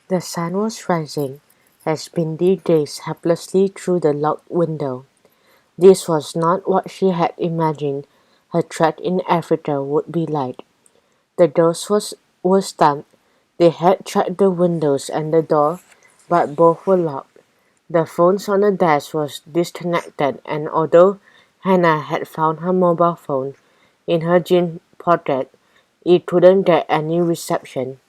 The sun was rising as Bindi gazed helplessly through the locked window. This was not what she had imagined her trek in Africa would be like. The doors were stumped. They had tried the windows and the door, but both were locked. The phones on the desk was disconnected, and although Hannah had found her mobile phone in her jean pocket, it couldn't get any reception.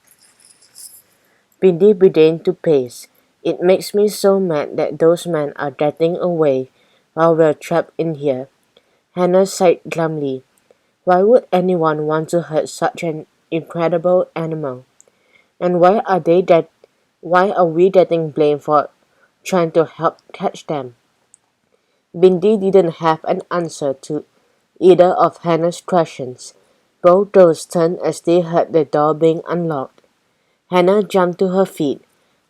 Bindi began to pace. It makes me so mad that those men are getting away while we're trapped in here. Hannah sighed glumly. Why would anyone want to hurt such an incredible animal? And why are we getting blamed for trying to help catch them? Bindi didn't have an answer to either of Hannah's questions. Both girls turned as they heard the door being unlocked. Hannah jumped to her feet.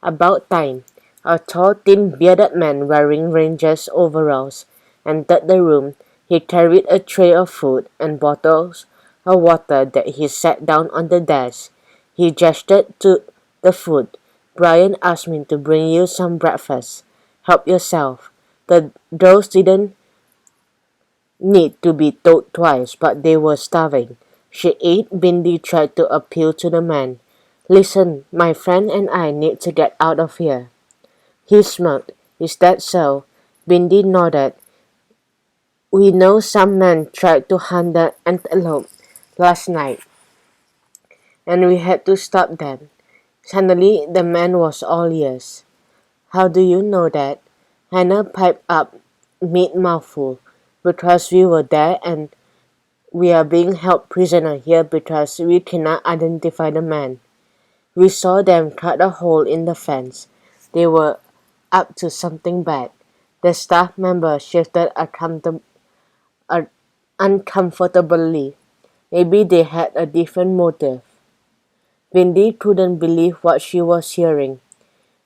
About time. A tall, thin, bearded man wearing ranger's overalls entered the room. He carried a tray of food and bottles of water that he set down on the desk. He gestured to the food. Brian asked me to bring you some breakfast. Help yourself. The girls didn't need to be told twice, but they were starving. She ate. Bindi tried to appeal to the man. Listen, my friend and I need to get out of here. He smirked. Is that so? Bindi nodded. We know some men tried to hunt the antelope last night, and we had to stop them. Suddenly, the man was all ears. How do you know that? Hannah piped up mid-mouthful. Because we were there and we are being held prisoner here because we cannot identify the man. We saw them cut a hole in the fence. They were up to something bad. The staff member shifted uncomfortably. Maybe they had a different motive. Bindi couldn't believe what she was hearing.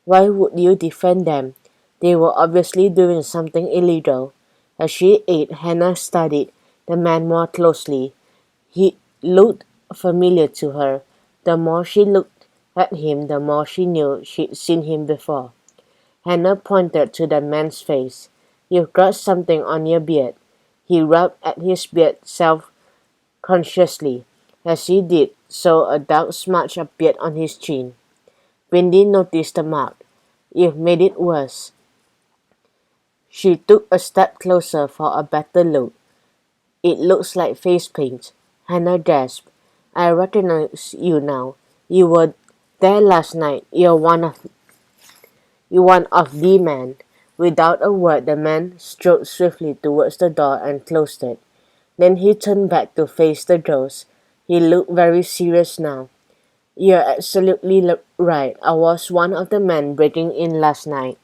Why would you defend them? They were obviously doing something illegal. As she ate, Hannah studied the man more closely. He looked familiar to her. The more she looked at him, the more she knew she'd seen him before. Hannah pointed to the man's face. You've got something on your beard. He rubbed at his beard self-consciously. As he did so, a dark smudge appeared on his chin. Bindi noticed the mark. You've made it worse. She took a step closer for a better look. It looks like face paint. Hannah gasped. I recognize you now. You were there last night. You're one of the men. Without a word, the man strode swiftly towards the door and closed it. Then he turned back to face the girls. He looked very serious now. You're absolutely right. I was one of the men breaking in last night.